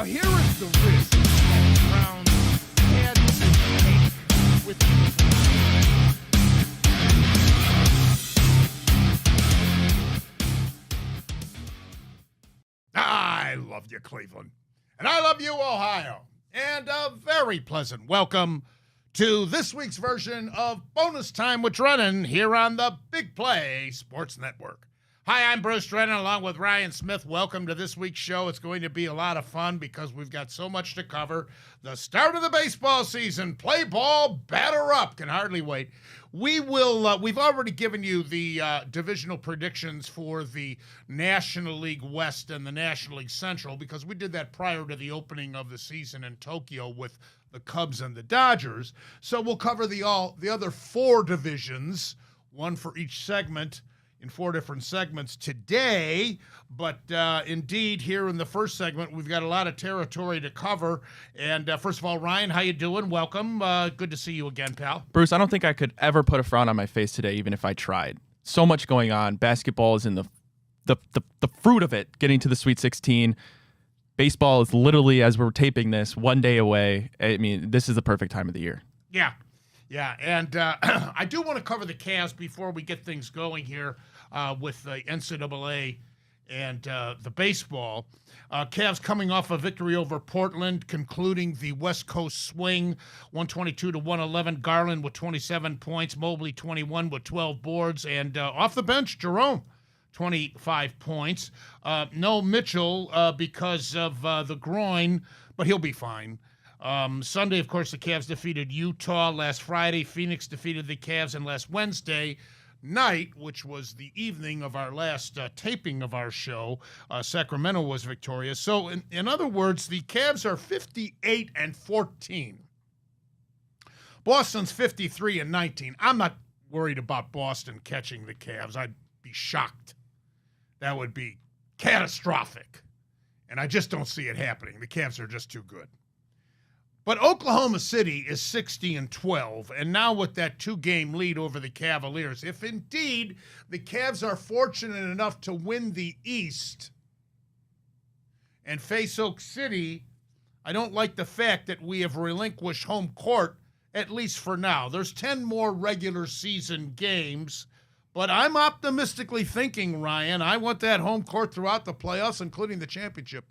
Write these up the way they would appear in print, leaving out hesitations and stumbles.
Now here is the risk that Browns had to take with I love you, Cleveland. And I love you, Ohio. And a very pleasant welcome to this week's version of Bonus Time with Drennan here on the Big Play Sports Network. Hi, I'm Bruce Drennan along with Ryan Smith. Welcome to this week's show. It's going to be a lot of fun because we've got so much to cover. The start of the baseball season. Play ball, batter up. Can hardly wait. We've already given you the divisional predictions for the National League West and the National League Central because we did that prior to the opening of the season in Tokyo with the Cubs and the Dodgers. So we'll cover the other four divisions, one for each segment, in four different segments today, but indeed here in the first segment we've got a lot of territory to cover. And first of all, Ryan, how you doing? Welcome. Good to see you again, pal. Bruce, I don't think I could ever put a frown on my face today, even if I tried. So much going on. Basketball is in the fruit of it, getting to the Sweet 16. Baseball is literally, as we're taping this, one day away. I mean, this is the perfect time of the year. Yeah, and I do want to cover the Cavs before we get things going here with the NCAA and the baseball. Cavs coming off a victory over Portland, concluding the West Coast swing, 122-111. Garland with 27 points, Mobley 21 with 12 boards, and off the bench, Jerome, 25 points. No Mitchell because of the groin, but he'll be fine. Sunday, of course, the Cavs defeated Utah. Last Friday, Phoenix defeated the Cavs. And last Wednesday night, which was the evening of our last taping of our show, Sacramento was victorious. So, in other words, the Cavs are 58-14. Boston's 53-19. I'm not worried about Boston catching the Cavs. I'd be shocked. That would be catastrophic. And I just don't see it happening. The Cavs are just too good. But Oklahoma City is 60-12, and now with that two-game lead over the Cavaliers, if indeed the Cavs are fortunate enough to win the East and face Oak City, I don't like the fact that we have relinquished home court, at least for now. There's 10 more regular season games, but I'm optimistically thinking, Ryan, I want that home court throughout the playoffs, including the championship.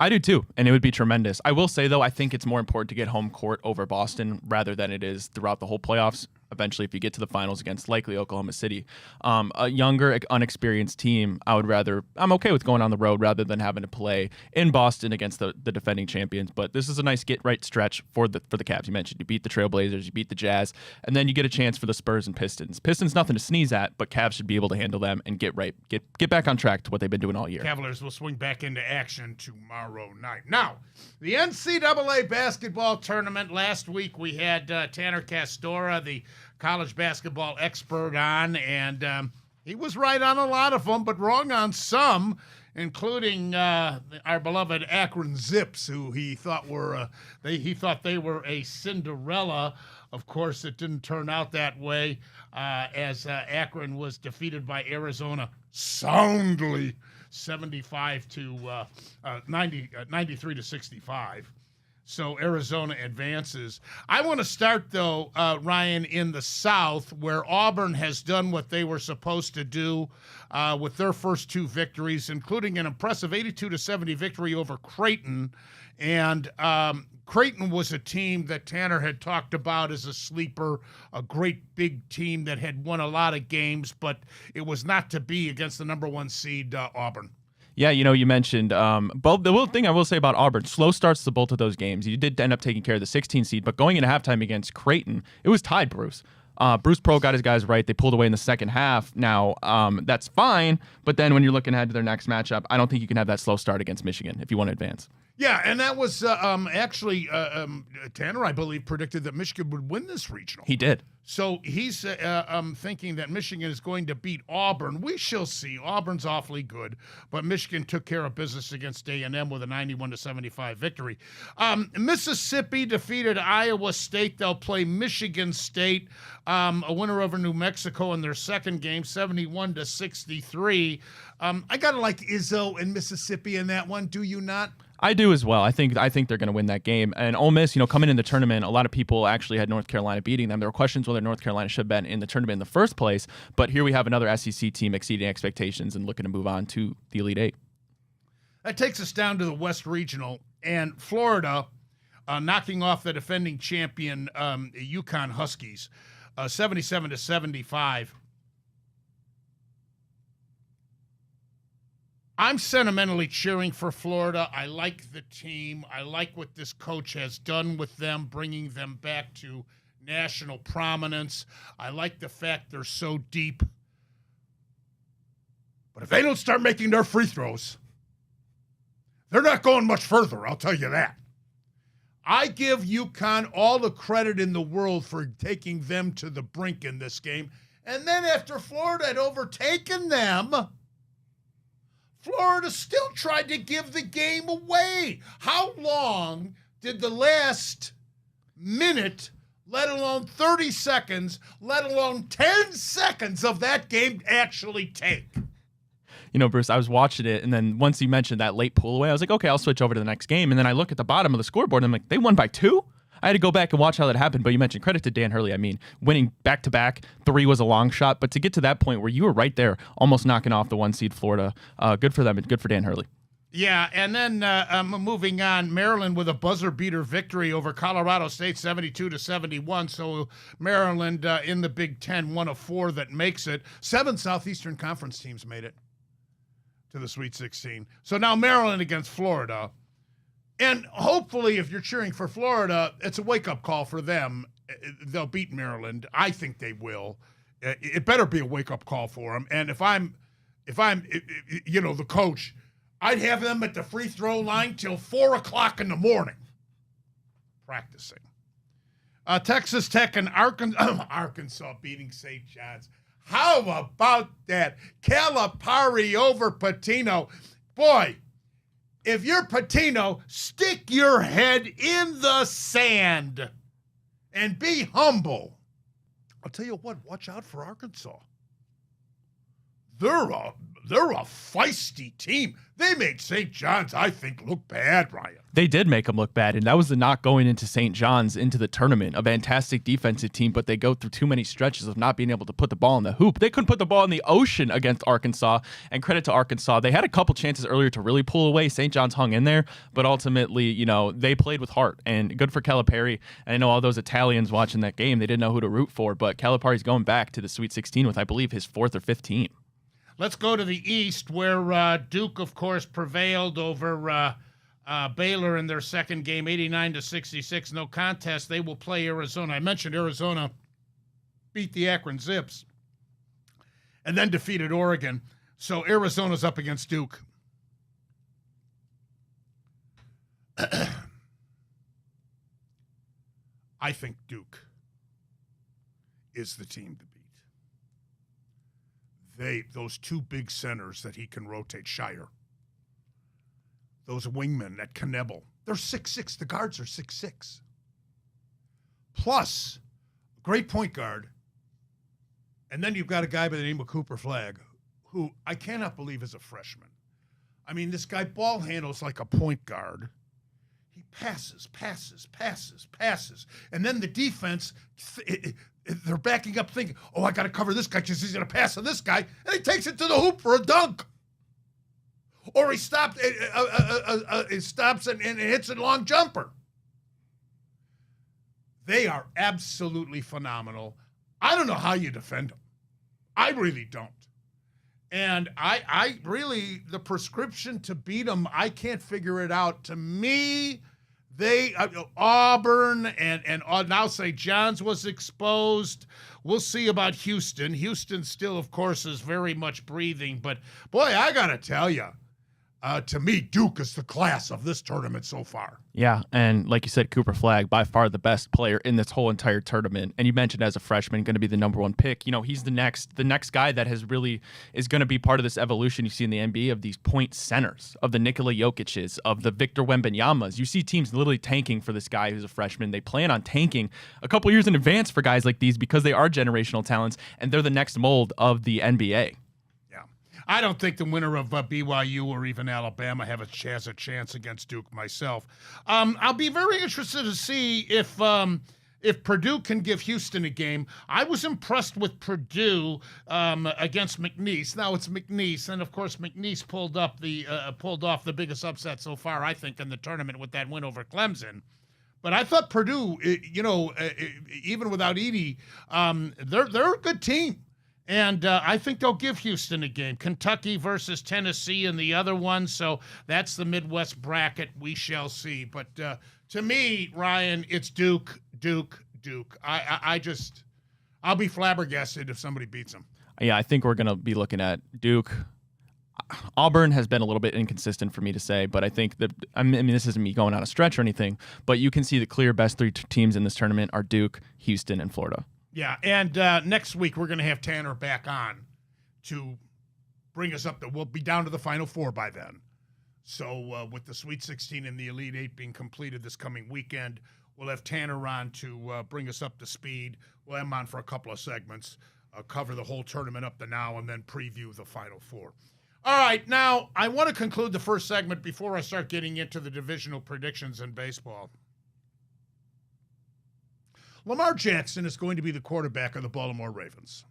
I do too, and it would be tremendous. I will say, though, I think it's more important to get home court over Boston rather than it is throughout the whole playoffs. Eventually, if you get to the finals against likely Oklahoma City, a younger, unexperienced team, I'm okay with going on the road rather than having to play in Boston against the defending champions. But this is a nice get-right stretch for the Cavs. You mentioned you beat the Trailblazers, you beat the Jazz, and then you get a chance for the Spurs and Pistons. Pistons, nothing to sneeze at, but Cavs should be able to handle them and get back on track to what they've been doing all year. Cavaliers will swing back into action tomorrow night. Now, the NCAA basketball tournament. Last week we had Tanner Castora, the college basketball expert, on, and he was right on a lot of them, but wrong on some, including our beloved Akron Zips, who he thought they were a Cinderella. Of course, it didn't turn out that way, as Akron was defeated by Arizona soundly, 93-65. So Arizona advances. I want to start, though, Ryan, in the South, where Auburn has done what they were supposed to do with their first two victories, including an impressive 82-70 victory over Creighton. And Creighton was a team that Tanner had talked about as a sleeper, a great big team that had won a lot of games, but it was not to be against the number one seed Auburn. Yeah, you mentioned both. The one thing I will say about Auburn, slow starts to both of those games. You did end up taking care of the 16 seed, but going into halftime against Creighton, it was tied, Bruce. Bruce Pro got his guys right. They pulled away in the second half. Now, that's fine, but then when you're looking ahead to their next matchup, I don't think you can have that slow start against Michigan if you want to advance. Yeah, and that was actually Tanner, I believe, predicted that Michigan would win this regional. He did. So he's thinking that Michigan is going to beat Auburn. We shall see. Auburn's awfully good, but Michigan took care of business against A&M with a 91-75 victory. Mississippi defeated Iowa State. They'll play Michigan State, a winner over New Mexico in their second game, 71-63. I gotta like Izzo and Mississippi in that one. Do you not? I do as well. I think they're going to win that game. And Ole Miss, coming in the tournament, a lot of people actually had North Carolina beating them. There were questions whether North Carolina should have been in the tournament in the first place. But here we have another SEC team exceeding expectations and looking to move on to the Elite Eight. That takes us down to the West Regional, and Florida knocking off the defending champion UConn Huskies, 77-75. I'm sentimentally cheering for Florida. I like the team. I like what this coach has done with them, bringing them back to national prominence. I like the fact they're so deep. But if they don't start making their free throws, they're not going much further, I'll tell you that. I give UConn all the credit in the world for taking them to the brink in this game. And then after Florida had overtaken them, Florida still tried to give the game away. How long did the last minute, let alone 30 seconds, let alone 10 seconds of that game actually take? Bruce, I was watching it, and then once you mentioned that late pull away, I was like, okay, I'll switch over to the next game. And then I look at the bottom of the scoreboard, and I'm like, they won by 2? I had to go back and watch how that happened, but you mentioned credit to Dan Hurley. I mean, winning back-to-back, 3 was a long shot, but to get to that point where you were right there, almost knocking off the 1 seed Florida, good for them and good for Dan Hurley. Yeah, and then moving on, Maryland with a buzzer-beater victory over Colorado State, 72-71. So Maryland in the Big Ten, 1 of 4 that makes it. 7 Southeastern Conference teams made it to the Sweet 16. So now Maryland against Florida. And hopefully, if you're cheering for Florida, it's a wake-up call for them. They'll beat Maryland. I think they will. It better be a wake-up call for them. And if I'm the coach, I'd have them at the free throw line till 4 o'clock in the morning practicing. Texas Tech and Arkansas beating St. John's. How about that? Calipari over Patino. Boy, if you're Patino, stick your head in the sand and be humble. I'll tell you what, watch out for Arkansas. They're a feisty team. They made St. John's, I think, look bad, Ryan. They did make them look bad, and that was the not going into St. John's into the tournament. A fantastic defensive team, but they go through too many stretches of not being able to put the ball in the hoop. They couldn't put the ball in the ocean against Arkansas, and credit to Arkansas. They had a couple chances earlier to really pull away. St. John's hung in there, but ultimately, they played with heart, and good for Calipari. And I know all those Italians watching that game, they didn't know who to root for, but Calipari's going back to the Sweet 16 with, I believe, his 4th or 5th team. Let's go to the East, where Duke, of course, prevailed over Baylor in their second game, 89-66. No contest. They will play Arizona. I mentioned Arizona beat the Akron Zips and then defeated Oregon. So Arizona's up against Duke. I think Duke is the team to beat. Those 2 big centers that he can rotate, Shire, those wingmen at Knebel, they're 6'6". The guards are 6'6". Plus, a great point guard. And then you've got a guy by the name of Cooper Flagg, who I cannot believe is a freshman. I mean, this guy ball handles like a point guard. He passes. And then the defense, they're backing up thinking, I got to cover this guy because he's going to pass on this guy. And he takes it to the hoop for a dunk. Or he stops and hits a long jumper. They are absolutely phenomenal. I don't know how you defend them. I really don't. And I really, the prescription to beat them, I can't figure it out. To me, Auburn and now St. John's was exposed. We'll see about Houston. Houston still, of course, is very much breathing. But, boy, I got to tell you, to me, Duke is the class of this tournament so far. Yeah, and like you said, Cooper Flagg, by far the best player in this whole entire tournament. And you mentioned as a freshman, going to be the #1 pick. He's the next guy that is going to be part of this evolution you see in the NBA of these point centers, of the Nikola Jokic's, of the Victor Wembanyama's. You see teams literally tanking for this guy who's a freshman. They plan on tanking a couple years in advance for guys like these because they are generational talents, and they're the next mold of the NBA. I don't think the winner of BYU or even Alabama has a chance against Duke myself. I'll be very interested to see if Purdue can give Houston a game. I was impressed with Purdue against McNeese. Now it's McNeese, and of course McNeese pulled off the biggest upset so far, I think, in the tournament with that win over Clemson. But I thought Purdue, even without Edey, they're a good team. And I think they'll give Houston a game. Kentucky versus Tennessee and the other one. So that's the Midwest bracket. We shall see. But to me, Ryan, it's Duke. I'll be flabbergasted if somebody beats them. Yeah, I think we're going to be looking at Duke. Auburn has been a little bit inconsistent for me to say, but I think that, I mean, this isn't me going on a stretch or anything, but you can see the clear best three teams in this tournament are Duke, Houston, and Florida. Yeah, and next week we're going to have Tanner back on to bring us up. We'll be down to the Final Four by then. So with the Sweet 16 and the Elite Eight being completed this coming weekend, we'll have Tanner on to bring us up to speed. We'll have him on for a couple of segments, cover the whole tournament up to now, and then preview the Final Four. All right, now I want to conclude the first segment before I start getting into the divisional predictions in baseball. Lamar Jackson is going to be the quarterback of the Baltimore Ravens.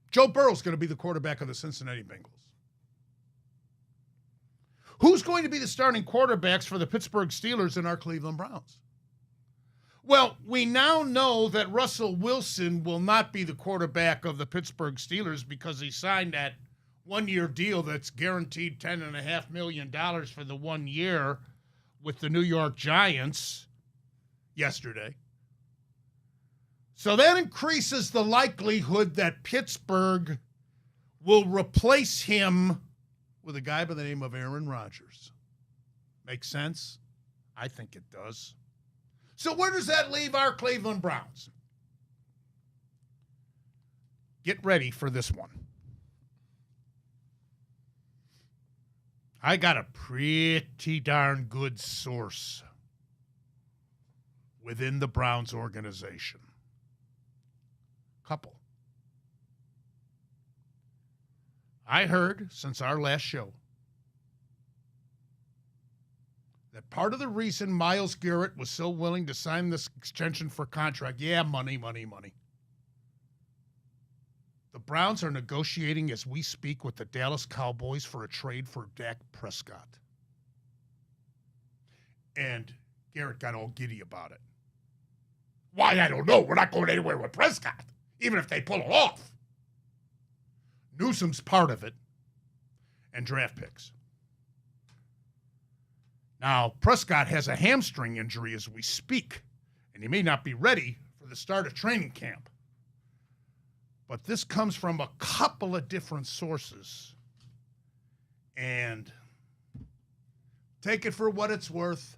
Joe Burrow is going to be the quarterback of the Cincinnati Bengals. Who's going to be the starting quarterbacks for the Pittsburgh Steelers and our Cleveland Browns? Well, we now know that Russell Wilson will not be the quarterback of the Pittsburgh Steelers because he signed that one-year deal that's guaranteed $10.5 million for the 1 year with the New York Giants yesterday. So that increases the likelihood that Pittsburgh will replace him with a guy by the name of Aaron Rodgers. Make sense? I think it does. So where does that leave our Cleveland Browns? Get ready for this one. I got a pretty darn good source within the Browns organization. Couple. I heard since our last show that part of the reason Myles Garrett was so willing to sign this extension for contract, money. The Browns are negotiating as we speak with the Dallas Cowboys for a trade for Dak Prescott. And Garrett got all giddy about it. Why, I don't know. We're not going anywhere with Prescott, even if they pull it off. Newsom's part of it, and draft picks. Now, Prescott has a hamstring injury as we speak, and he may not be ready for the start of training camp. But this comes from a couple of different sources. And take it for what it's worth.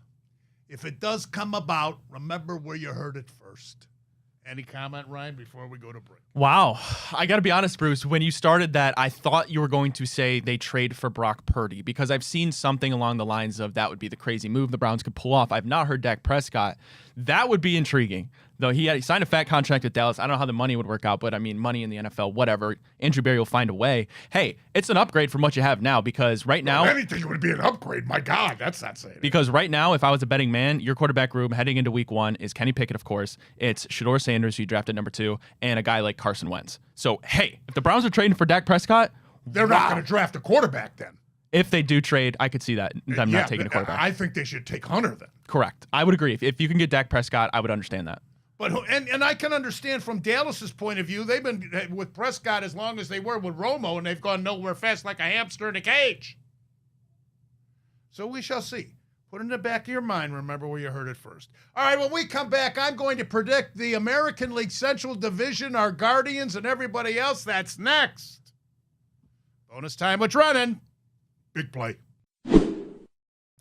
If it does come about, remember where you heard it first. Any comment, Ryan, before we go to break? Wow. I got to be honest, Bruce. When you started that, I thought you were going to say they trade for Brock Purdy because I've seen something along the lines of that would be the crazy move the Browns could pull off. I've not heard Dak Prescott. That would be intriguing. Though he signed a fat contract with Dallas. I don't know how the money would work out, but I mean, money in the NFL, whatever. Andrew Berry will find a way. Hey, it's an upgrade from what you have now because right now... Well, anything would be an upgrade. My God, that's not saying it. Because right now, if I was a betting man, your quarterback room heading into week 1 is Kenny Pickett, of course. It's Shedeur Sanders, who you drafted number 2, and a guy like Carson Wentz. So, hey, if the Browns are trading for Dak Prescott... They're not going to draft a quarterback then. If they do trade, I could see that. I'm not taking a quarterback. I think they should take Hunter then. Correct. I would agree. If you can get Dak Prescott, I would understand that. But and I can understand from Dallas's point of view, they've been with Prescott as long as they were with Romo, and they've gone nowhere fast like a hamster in a cage. So we shall see. Put it in the back of your mind. Remember where you heard it first. All right, when we come back, I'm going to predict the American League Central Division, our Guardians, and everybody else. That's next. Bonus time with Drennan. Big play.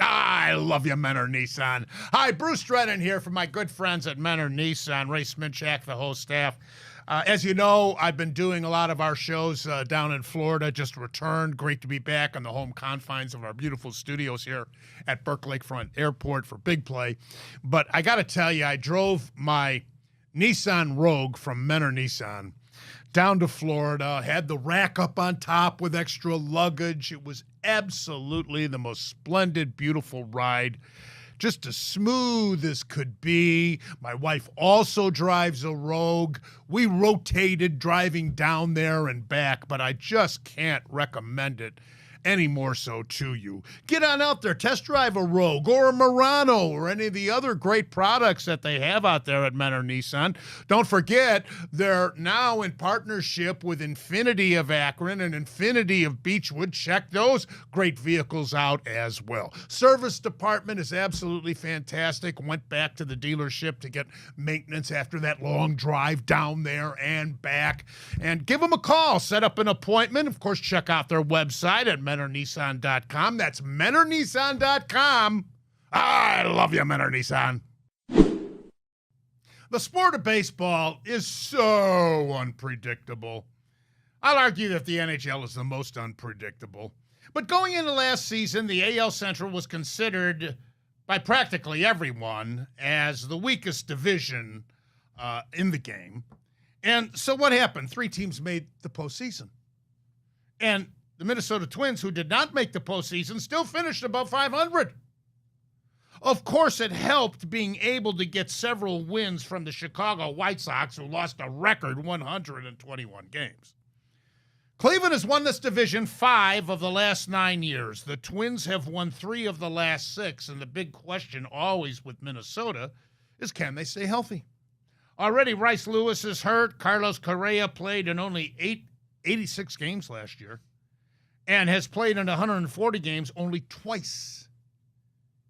I love you, Menor Nissan. Hi, Bruce Drennan here from my good friends at Menor Nissan. Ray Sminchak, the whole staff. As you know, I've been doing a lot of our shows down in Florida, just returned. Great to be back on the home confines of our beautiful studios here at Burke Lakefront Airport for Big Play. But I got to tell you, I drove my Nissan Rogue from Menor Nissan down to Florida, had the rack up on top with extra luggage. It was absolutely the most splendid, beautiful ride. Just as smooth as could be. My wife also drives a Rogue. We rotated driving down there and back, but I just can't recommend it any more so to you. Get on out there, test drive a Rogue or a Murano or any of the other great products that they have out there at Menor Nissan. Don't forget, they're now in partnership with Infinity of Akron and Infinity of Beechwood. Check those great vehicles out as well. Service department is absolutely fantastic. Went back to the dealership to get maintenance after that long drive down there and back. And give them a call. Set up an appointment. Of course, check out their website at MenorNissan.com. That's MenorNissan.com. I love you, Menor Nissan. The sport of baseball is so unpredictable. I'll argue that the NHL is the most unpredictable. But going into last season, the AL Central was considered by practically everyone as the weakest division in the game. And so what happened? 3 teams made the postseason. And the Minnesota Twins, who did not make the postseason, still finished above 500. Of course, it helped being able to get several wins from the Chicago White Sox, who lost a record 121 games. Cleveland has won this division 5 of the last 9 years. The Twins have won 3 of the last 6, and the big question always with Minnesota is, can they stay healthy? Already, Rice Lewis is hurt. Carlos Correa played in only 86 games last year and has played in 140 games only twice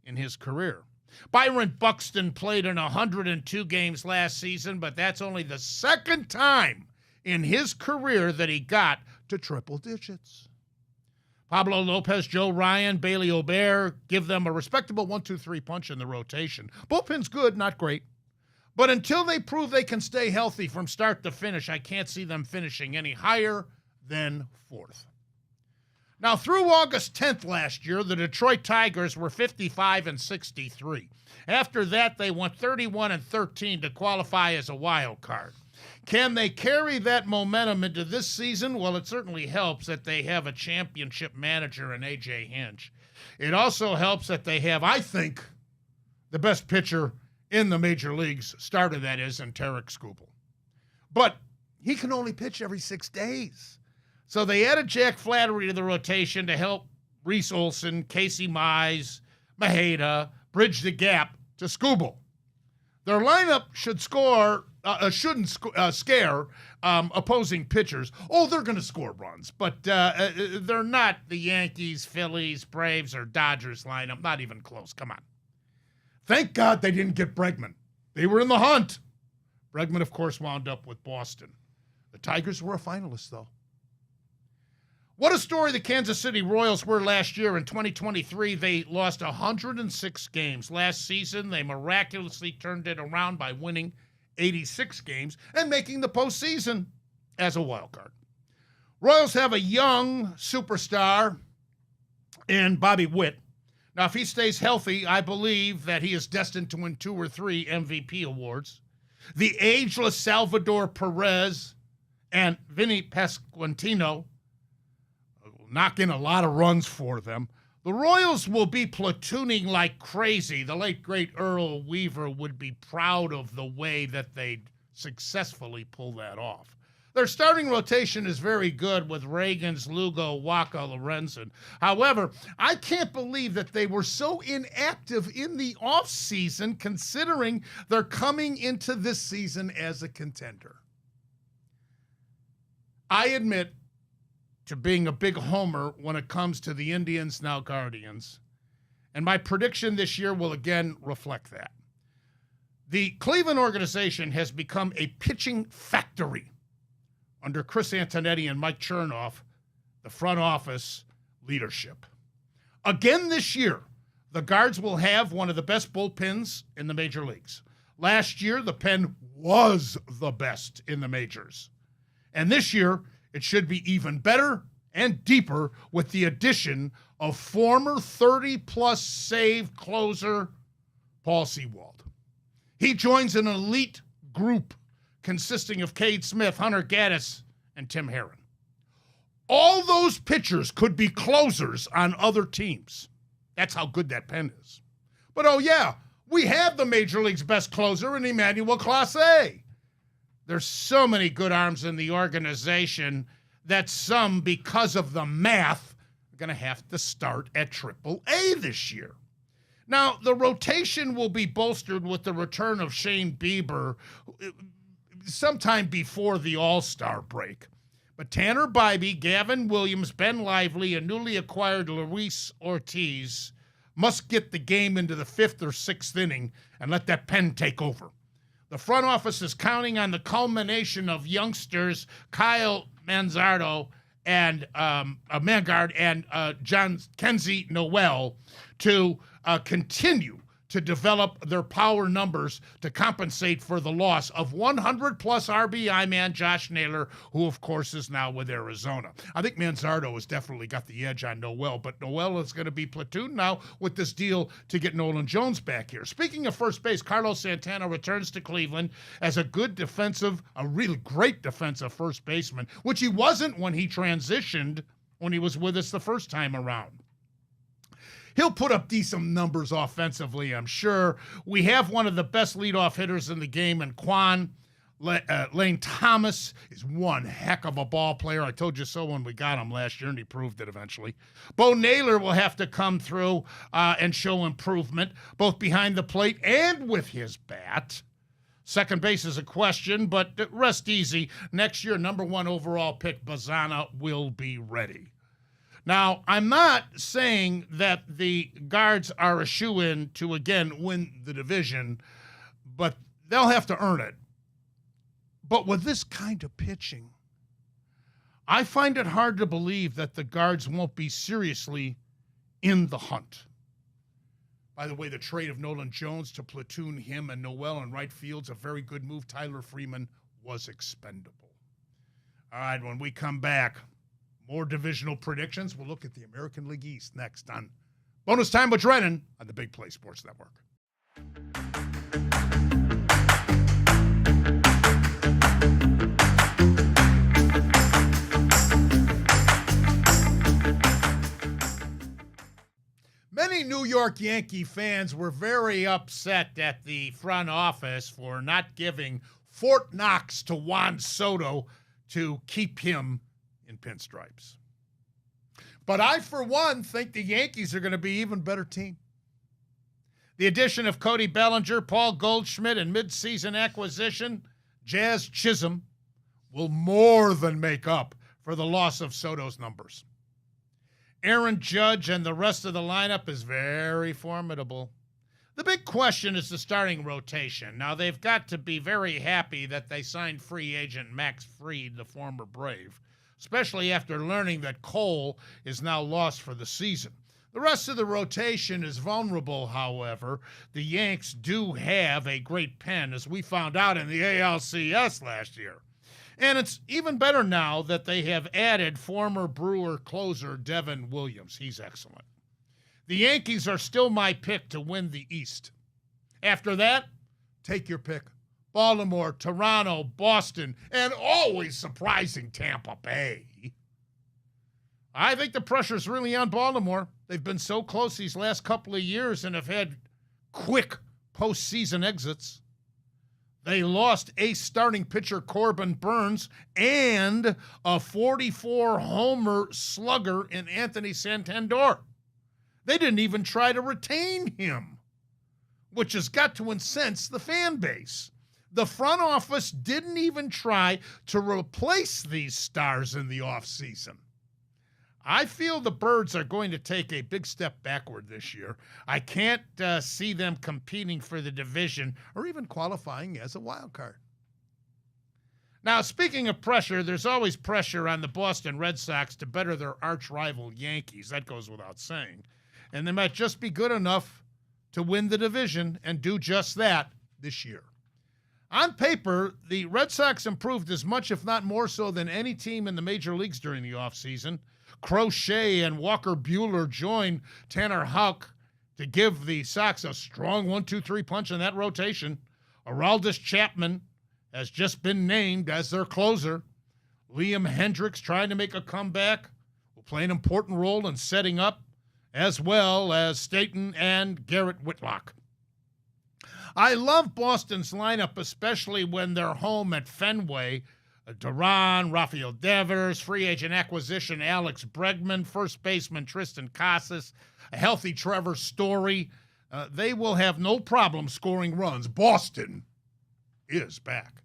in his career. Byron Buxton played in 102 games last season, but that's only the second time in his career that he got to triple digits. Pablo Lopez, Joe Ryan, Bailey Obear give them a respectable 1-2-3 punch in the rotation. Bullpen's good, not great. But until they prove they can stay healthy from start to finish, I can't see them finishing any higher than 4th. Now, through August 10th last year, the Detroit Tigers were 55-63. After that, they went 31-13 to qualify as a wild card. Can they carry that momentum into this season? Well, it certainly helps that they have a championship manager in A.J. Hinch. It also helps that they have, I think, the best pitcher in the major leagues, starter that is, in Tarek Skubal. But he can only pitch every 6 days. So they added Jack Flattery to the rotation to help Reese Olson, Casey Mize, Maheda bridge the gap to Skubal. Their lineup shouldn't scare opposing pitchers. Oh, they're going to score runs, but they're not the Yankees, Phillies, Braves, or Dodgers lineup. Not even close. Come on. Thank God they didn't get Bregman. They were in the hunt. Bregman, of course, wound up with Boston. The Tigers were a finalist, though. What a story the Kansas City Royals were last year. In 2023, they lost 106 games. Last season, they miraculously turned it around by winning 86 games and making the postseason as a wild card. Royals have a young superstar in Bobby Witt. Now, if he stays healthy, I believe that he is destined to win 2 or 3 MVP awards. The ageless Salvador Perez and Vinny Pasquantino knock in a lot of runs for them. The Royals will be platooning like crazy. The late, great Earl Weaver would be proud of the way that they'd successfully pull that off. Their starting rotation is very good with Reagans, Lugo, Waka, Lorenzen. However, I can't believe that they were so inactive in the offseason, considering they're coming into this season as a contender. I admit to being a big homer when it comes to the Indians, now Guardians. And my prediction this year will again reflect that. The Cleveland organization has become a pitching factory under Chris Antonetti and Mike Chernoff, the front office leadership. Again this year, the Guards will have one of the best bullpens in the major leagues. Last year, the pen was the best in the majors. And this year, it should be even better and deeper with the addition of former 30-plus save closer Paul Sewald. He joins an elite group consisting of Cade Smith, Hunter Gaddis, and Tim Herron. All those pitchers could be closers on other teams. That's how good that pen is. But oh yeah, we have the Major League's best closer in Emmanuel Clase. There's so many good arms in the organization that some, because of the math, are going to have to start at AAA this year. Now, the rotation will be bolstered with the return of Shane Bieber sometime before the All-Star break. But Tanner Bybee, Gavin Williams, Ben Lively, and newly acquired Luis Ortiz must get the game into the 5th or 6th inning and let that pen take over. The front office is counting on the culmination of youngsters Kyle Manzardo and Mangard and John Kenzie Noel to continue to develop their power numbers to compensate for the loss of 100-plus RBI man Josh Naylor, who, of course, is now with Arizona. I think Manzardo has definitely got the edge on Noel, but Noel is going to be platooned now with this deal to get Nolan Jones back here. Speaking of first base, Carlos Santana returns to Cleveland as a really great defensive first baseman, which he wasn't when he transitioned when he was with us the first time around. He'll put up decent numbers offensively, I'm sure. We have one of the best leadoff hitters in the game in Quan. Lane Thomas is one heck of a ball player. I told you so when we got him last year, and he proved it eventually. Bo Naylor will have to come through and show improvement, both behind the plate and with his bat. Second base is a question, but rest easy. Next year, number 1 overall pick, Bazana, will be ready. Now, I'm not saying that the Guards are a shoo-in to, again, win the division, but they'll have to earn it. But with this kind of pitching, I find it hard to believe that the Guards won't be seriously in the hunt. By the way, the trade of Nolan Jones to platoon him and Noel in right field's a very good move. Tyler Freeman was expendable. All right, when we come back, more divisional predictions. We'll look at the American League East next on Bonus Time with Drennan on the Big Play Sports Network. Many New York Yankee fans were very upset at the front office for not giving Fort Knox to Juan Soto to keep him in pinstripes. But I, for one, think the Yankees are going to be an even better team. The addition of Cody Bellinger, Paul Goldschmidt, and midseason acquisition, Jazz Chisholm, will more than make up for the loss of Soto's numbers. Aaron Judge and the rest of the lineup is very formidable. The big question is the starting rotation. Now, they've got to be very happy that they signed free agent Max Fried, the former Brave, especially after learning that Cole is now lost for the season. The rest of the rotation is vulnerable, however. The Yanks do have a great pen, as we found out in the ALCS last year. And it's even better now that they have added former Brewer closer Devin Williams. He's excellent. The Yankees are still my pick to win the East. After that, take your pick. Baltimore, Toronto, Boston, and always surprising Tampa Bay. I think the pressure's really on Baltimore. They've been so close these last couple of years and have had quick postseason exits. They lost ace starting pitcher Corbin Burns and a 44-homer slugger in Anthony Santander. They didn't even try to retain him, which has got to incense the fan base. The front office didn't even try to replace these stars in the offseason. I feel the Birds are going to take a big step backward this year. I can't see them competing for the division or even qualifying as a wild card. Now, speaking of pressure, there's always pressure on the Boston Red Sox to better their arch-rival Yankees. That goes without saying. And they might just be good enough to win the division and do just that this year. On paper, the Red Sox improved as much, if not more so, than any team in the major leagues during the offseason. Crochet and Walker Buehler joined Tanner Houck to give the Sox a strong 1-2-3 punch in that rotation. Aroldis Chapman has just been named as their closer. Liam Hendricks trying to make a comeback will play an important role in setting up, as well as Staten and Garrett Whitlock. I love Boston's lineup, especially when they're home at Fenway. Duran, Rafael Devers, free agent acquisition Alex Bregman, first baseman Tristan Casas, a healthy Trevor Story. They will have no problem scoring runs. Boston is back.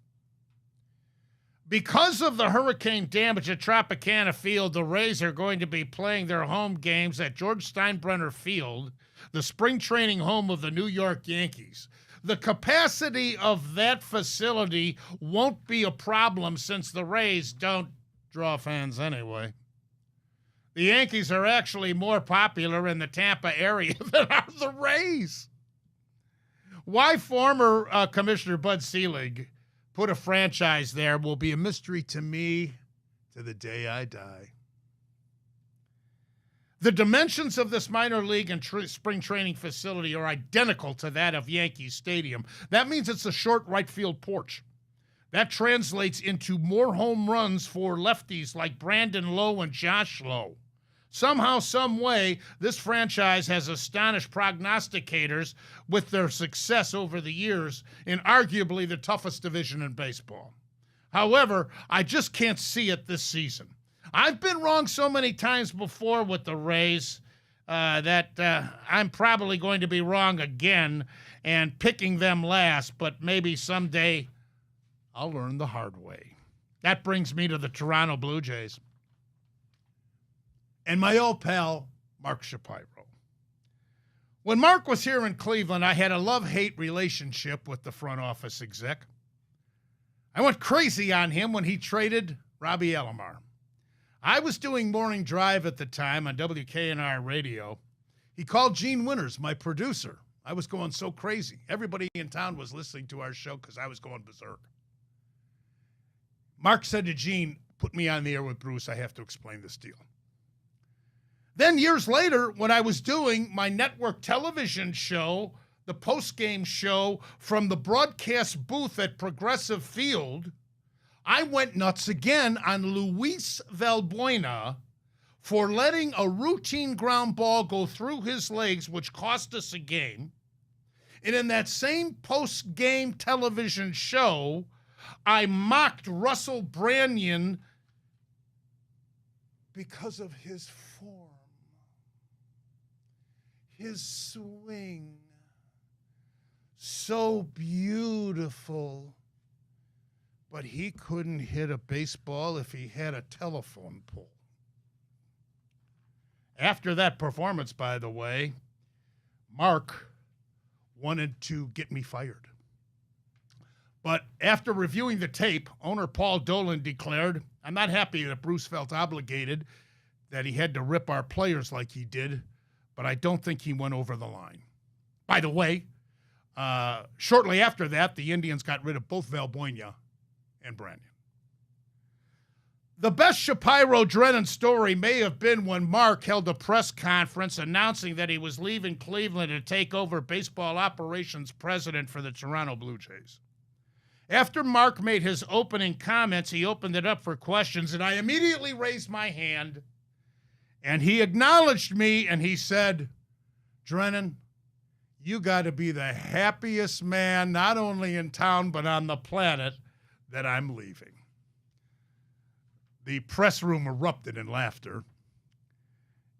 Because of the hurricane damage at Tropicana Field, the Rays are going to be playing their home games at George Steinbrenner Field, the spring training home of the New York Yankees. The capacity of that facility won't be a problem since the Rays don't draw fans anyway. The Yankees are actually more popular in the Tampa area than are the Rays. Why former Commissioner Bud Selig put a franchise there will be a mystery to me to the day I die. The dimensions of this minor league and spring training facility are identical to that of Yankee Stadium. That means it's a short right field porch. That translates into more home runs for lefties like Brandon Lowe and Josh Lowe. Somehow, some way, this franchise has astonished prognosticators with their success over the years in arguably the toughest division in baseball. However, I just can't see it this season. I've been wrong so many times before with the Rays that I'm probably going to be wrong again and picking them last, but maybe someday I'll learn the hard way. That brings me to the Toronto Blue Jays and my old pal, Mark Shapiro. When Mark was here in Cleveland, I had a love-hate relationship with the front office exec. I went crazy on him when he traded Robbie Alomar. I was doing Morning Drive at the time on WKNR radio. He called Gene Winters, my producer. I was going so crazy. Everybody in town was listening to our show because I was going berserk. Mark said to Gene, put me on the air with Bruce. I have to explain this deal. Then years later, when I was doing my network television show, the post-game show from the broadcast booth at Progressive Field, I went nuts again on Luis Valbuena for letting a routine ground ball go through his legs, which cost us a game. And in that same post-game television show, I mocked Russell Branyan because of his form, his swing, so beautiful. But he couldn't hit a baseball if he had a telephone pole. After that performance, by the way, Mark wanted to get me fired. But after reviewing the tape, owner Paul Dolan declared, I'm not happy that Bruce felt obligated that he had to rip our players like he did, but I don't think he went over the line. By the way, shortly after that, the Indians got rid of both Valbuena and Branyan. The best Shapiro-Drennan story may have been when Mark held a press conference announcing that he was leaving Cleveland to take over baseball operations president for the Toronto Blue Jays. After Mark made his opening comments, he opened it up for questions, and I immediately raised my hand, and he acknowledged me, and he said, Drennan, you got to be the happiest man, not only in town, but on the planet, that I'm leaving. The press room erupted in laughter.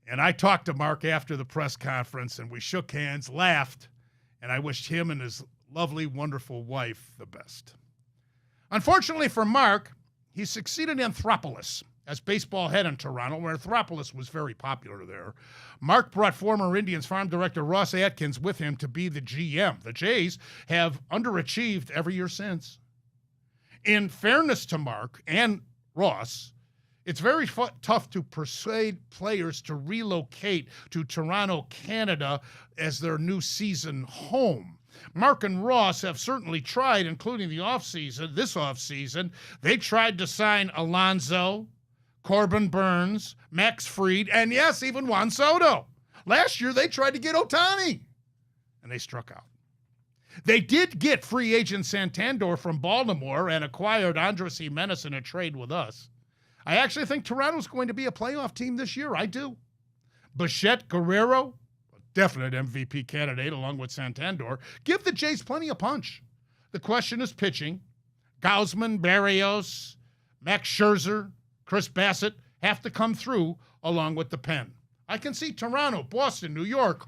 And I talked to Mark after the press conference, and we shook hands, laughed, and I wished him and his lovely, wonderful wife the best. Unfortunately for Mark, he succeeded Anthopoulos as baseball head in Toronto, where Anthopoulos was very popular there. Mark brought former Indians farm director Ross Atkins with him to be the GM. The Jays have underachieved every year since. In fairness to Mark and Ross, it's very tough to persuade players to relocate to Toronto, Canada as their new season home. Mark and Ross have certainly tried, including this offseason. They tried to sign Alonso, Corbin Burns, Max Fried, and yes, even Juan Soto. Last year, they tried to get Ohtani, and they struck out. They did get free agent Santander from Baltimore and acquired Andres Jimenez in a trade with us. I actually think Toronto's going to be a playoff team this year. I do. Bichette, Guerrero, definite MVP candidate along with Santander. Give the Jays plenty of punch. The question is pitching. Gausman, Barrios, Max Scherzer, Chris Bassett have to come through along with the pen. I can see Toronto, Boston, New York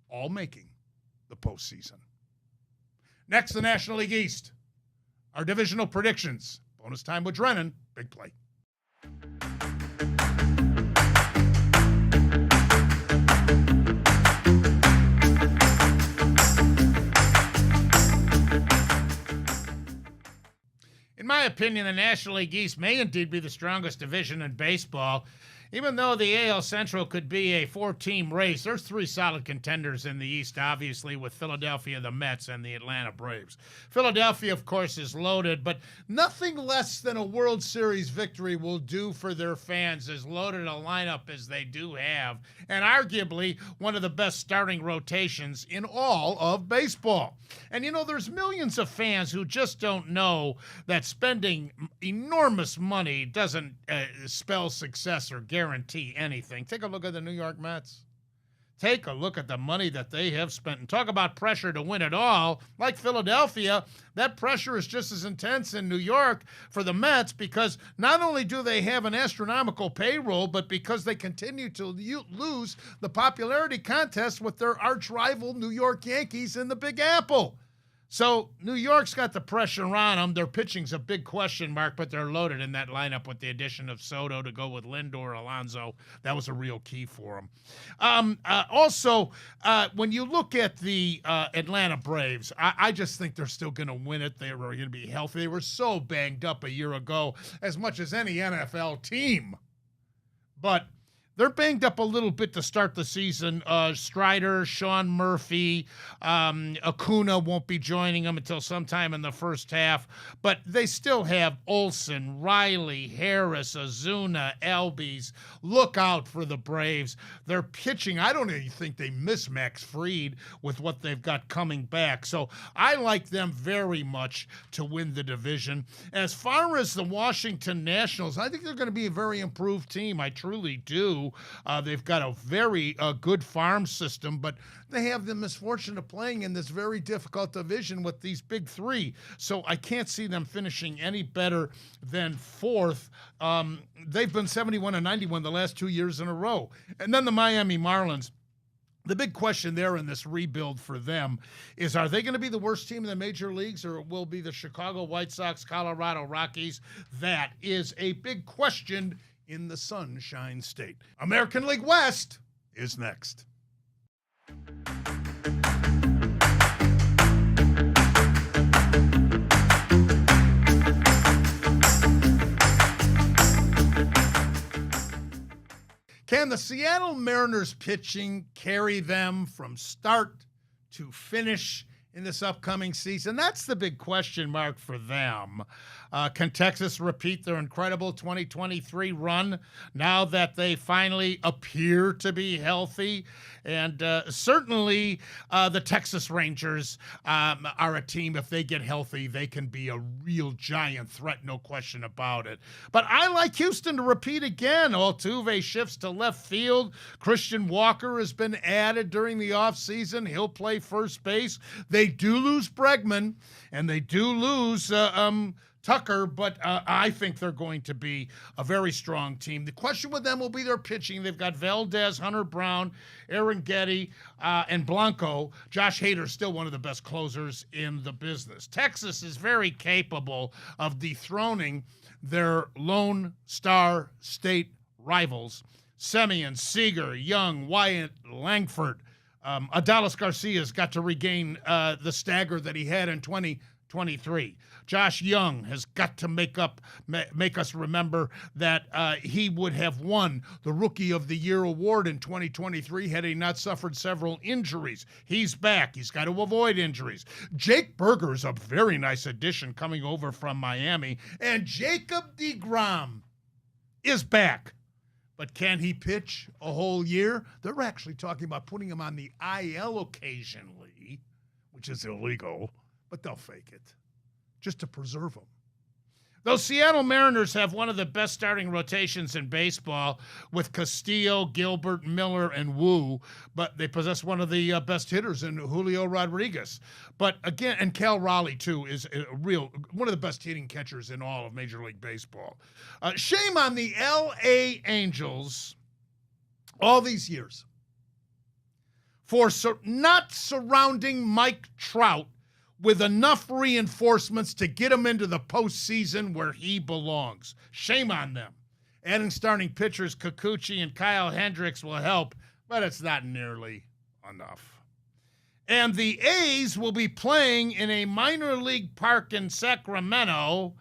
all making the postseason. Next, the National League East. Our divisional predictions. Bonus time with Drennan. Big play. In my opinion, the National League East may indeed be the strongest division in baseball. Even though the AL Central could be a four-team race, there's three solid contenders in the East, obviously, with Philadelphia, the Mets, and the Atlanta Braves. Philadelphia, of course, is loaded, but nothing less than a World Series victory will do for their fans, as loaded a lineup as they do have, and arguably one of the best starting rotations in all of baseball. And, you know, there's millions of fans who just don't know that spending enormous money doesn't spell success or guarantee anything. Take a look at the New York Mets. Take a look at the money that they have spent. And talk about pressure to win it all. Like Philadelphia, that pressure is just as intense in New York for the Mets because not only do they have an astronomical payroll, but because they continue to lose the popularity contest with their arch rival New York Yankees in the Big Apple. So New York's got the pressure on them. Their pitching's a big question mark, but they're loaded in that lineup with the addition of Soto to go with Lindor, Alonso. That was a real key for them. Also, when you look at the Atlanta Braves, I just think they're still going to win it. They were going to be healthy. They were so banged up a year ago, as much as any NFL team. But they're banged up a little bit to start the season. Strider, Sean Murphy, Acuna won't be joining them until sometime in the first half. But they still have Olsen, Riley, Harris, Ozuna, Albies. Look out for the Braves. They're pitching. I don't even think they miss Max Fried with what they've got coming back. So I like them very much to win the division. As far as the Washington Nationals, I think they're going to be a very improved team. I truly do. They've got a very good farm system, but they have the misfortune of playing in this very difficult division with these big three. So I can't see them finishing any better than fourth. They've been 71-91 the last 2 years in a row. And then the Miami Marlins. The big question there in this rebuild for them is, are they going to be the worst team in the major leagues, or will be the Chicago White Sox, Colorado Rockies? That is a big question in the Sunshine State. American League West is next. Can the Seattle Mariners pitching carry them from start to finish in this upcoming season? That's the big question mark for them. Can Texas repeat their incredible 2023 run now that they finally appear to be healthy? And certainly the Texas Rangers are a team, if they get healthy, they can be a real giant threat, no question about it. But I like Houston to repeat again. Altuve shifts to left field. Christian Walker has been added during the offseason. He'll play first base. They do lose Bregman, and they do lose Tucker, but I think they're going to be a very strong team. The question with them will be their pitching. They've got Valdez, Hunter Brown, Aaron Getty, and Blanco. Josh Hader's still one of the best closers in the business. Texas is very capable of dethroning their Lone Star State rivals, Semien, Seager, Young, Wyatt, Langford. Adalis Garcia's got to regain the stagger that he had in 2023. Josh Young has got to make us remember that he would have won the Rookie of the Year award in 2023 had he not suffered several injuries. He's back. He's got to avoid injuries. Jake Berger's a very nice addition coming over from Miami. And Jacob deGrom is back. But can he pitch a whole year? They're actually talking about putting him on the IL occasionally, which is illegal, but they'll fake it just to preserve him. Those Seattle Mariners have one of the best starting rotations in baseball with Castillo, Gilbert, Miller, and Wu, but they possess one of the best hitters in Julio Rodriguez. But again, and Cal Raleigh, too, is one of the best hitting catchers in all of Major League Baseball. Shame on the L.A. Angels all these years for not surrounding Mike Trout with enough reinforcements to get him into the postseason where he belongs. Shame on them. Adding starting pitchers Kikuchi and Kyle Hendricks will help, but it's not nearly enough. And the A's will be playing in a minor league park in Sacramento.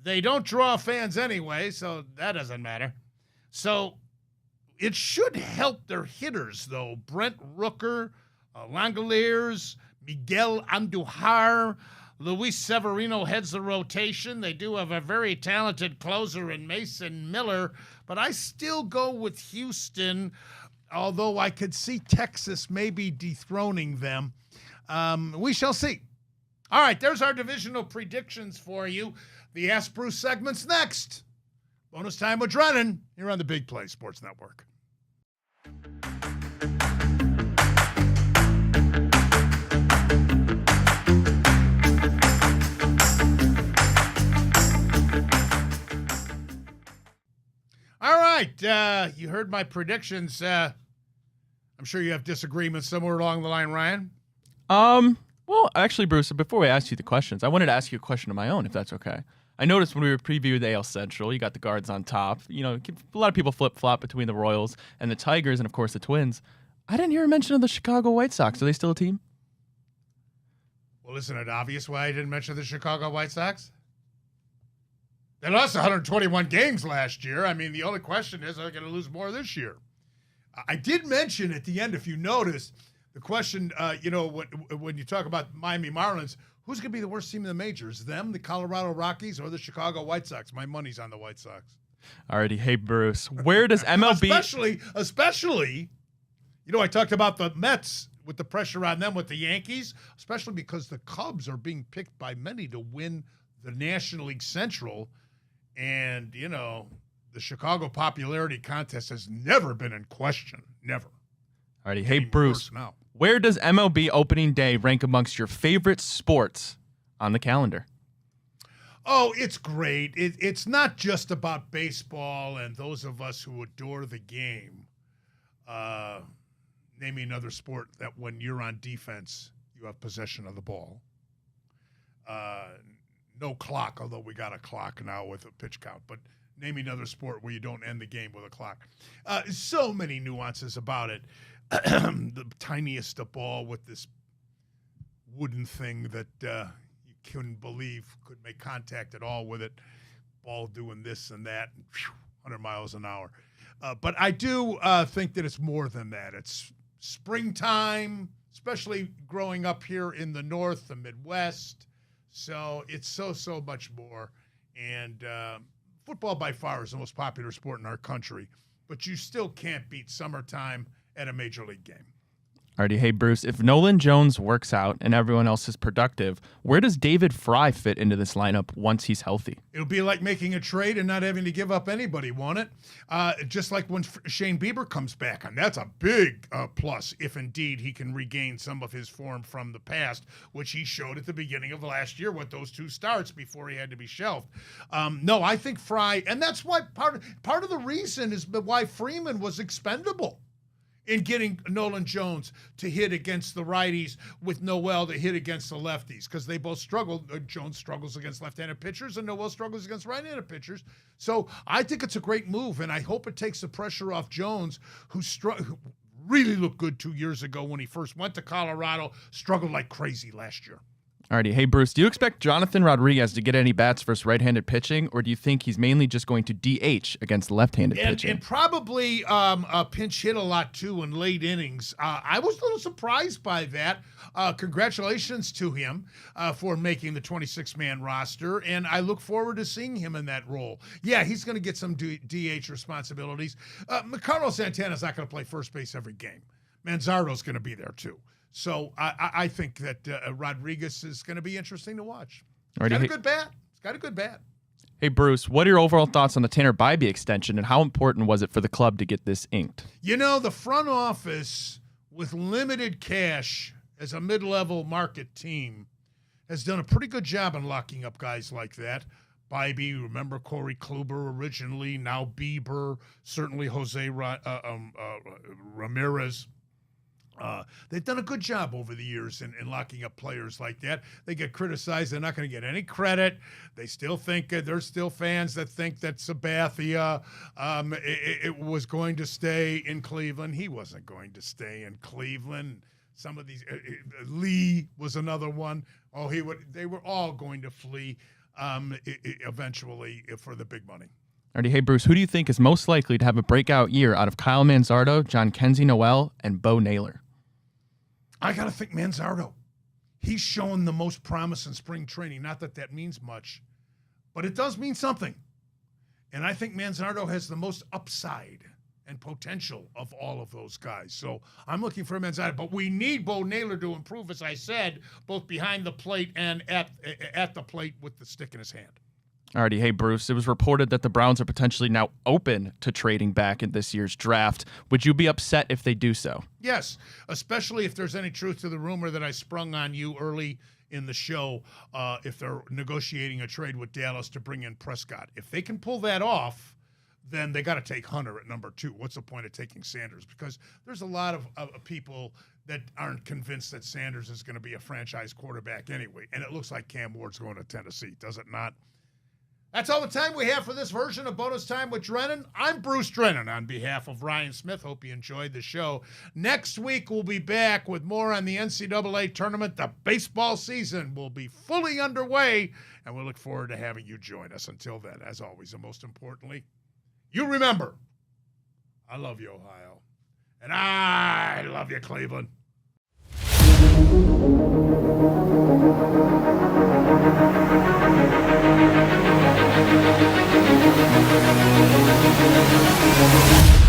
They don't draw fans anyway, so that doesn't matter. So it should help their hitters, though. Brent Rooker, Langoliers, Miguel Andujar, Luis Severino heads the rotation. They do have a very talented closer in Mason Miller, but I still go with Houston, although I could see Texas maybe dethroning them. We shall see. All right, there's our divisional predictions for you. The Ask Bruce segment's next. Bonus time with Drennan here on the Big Play Sports Network. All right, you heard my predictions. I'm sure you have disagreements somewhere along the line, Ryan. Well, actually, Bruce, before we ask you the questions, I wanted to ask you a question of my own, if that's okay. I noticed when we were previewing the AL Central, you got the Guards on top. You know, a lot of people flip-flop between the Royals and the Tigers and, of course, the Twins. I didn't hear a mention of the Chicago White Sox. Are they still a team? Well, isn't it obvious why I didn't mention the Chicago White Sox? They lost 121 games last year. I mean, the only question is, are they going to lose more this year? I did mention at the end, if you noticed, the question, when you talk about Miami Marlins, who's going to be the worst team in the majors? Them, the Colorado Rockies, or the Chicago White Sox? My money's on the White Sox. Alrighty. Hey, Bruce, where does MLB... especially, I talked about the Mets with the pressure on them with the Yankees, especially because the Cubs are being picked by many to win the National League Central. And, the Chicago popularity contest has never been in question. Never. Alrighty. Hey, Bruce, where does MLB opening day rank amongst your favorite sports on the calendar? Oh, it's great. It's not just about baseball and those of us who adore the game. Name me another sport that when you're on defense, you have possession of the ball. No clock, although we got a clock now with a pitch count. But name me another sport where you don't end the game with a clock. So many nuances about it. The tiniest of ball with this wooden thing that you couldn't believe could make contact at all with it. Ball doing this and that, 100 miles an hour. But I do think that it's more than that. It's springtime, especially growing up here in the North, the Midwest. So it's so much more. And football by far is the most popular sport in our country. But you still can't beat summertime at a major league game. Alrighty, hey Bruce, if Nolan Jones works out and everyone else is productive, where does David Fry fit into this lineup once he's healthy? It'll be like making a trade and not having to give up anybody, won't it? Just like when Shane Bieber comes back, and that's a big plus if indeed he can regain some of his form from the past, which he showed at the beginning of last year with those two starts before he had to be shelved. No, I think Fry, and that's why part of the reason is why Freeman was expendable in getting Nolan Jones to hit against the righties with Noel to hit against the lefties, because they both struggle. Jones struggles against left-handed pitchers and Noel struggles against right-handed pitchers. So I think it's a great move, and I hope it takes the pressure off Jones, who really looked good 2 years ago when he first went to Colorado, struggled like crazy last year. Alrighty, hey Bruce, do you expect Jonathan Rodriguez to get any bats versus right-handed pitching, or do you think he's mainly just going to DH against left-handed pitching? And probably pinch hit a lot too in late innings. I was a little surprised by that. Congratulations to him for making the 26-man roster, and I look forward to seeing him in that role. Yeah, he's going to get some DH responsibilities. Carlos Santana's not going to play first base every game. Manzardo's going to be there too. So I think that Rodriguez is going to be interesting to watch. He's got a good bat. Hey, Bruce, what are your overall thoughts on the Tanner Bybee extension, and how important was it for the club to get this inked? You know, the front office, with limited cash as a mid-level market team, has done a pretty good job in locking up guys like that. Bybee, remember Corey Kluber originally, now Bieber, certainly Jose Ramirez. They've done a good job over the years in locking up players like that. They get criticized. They're not going to get any credit. They still think there's still fans that think that Sabathia it was going to stay in Cleveland. He wasn't going to stay in Cleveland. Some of these, Lee was another one. They were all going to flee eventually for the big money. Alrighty, hey, Bruce, who do you think is most likely to have a breakout year out of Kyle Manzardo, John Kenzie Noel, and Bo Naylor? I got to think Manzardo. He's shown the most promise in spring training. Not that that means much, but it does mean something. And I think Manzardo has the most upside and potential of all of those guys. So I'm looking for Manzardo. But we need Bo Naylor to improve, as I said, both behind the plate and at the plate with the stick in his hand. Alrighty, hey, Bruce, it was reported that the Browns are potentially now open to trading back in this year's draft. Would you be upset if they do so? Yes, especially if there's any truth to the rumor that I sprung on you early in the show, if they're negotiating a trade with Dallas to bring in Prescott. If they can pull that off, then they got to take Hunter at number 2. What's the point of taking Sanders? Because there's a lot of people that aren't convinced that Sanders is going to be a franchise quarterback anyway. And it looks like Cam Ward's going to Tennessee, does it not? That's all the time we have for this version of Bonus Time with Drennan. I'm Bruce Drennan on behalf of Ryan Smith. Hope you enjoyed the show. Next week, we'll be back with more on the NCAA tournament. The baseball season will be fully underway, and we look forward to having you join us. Until then, as always, and most importantly, you remember, I love you, Ohio, and I love you, Cleveland. Thank you.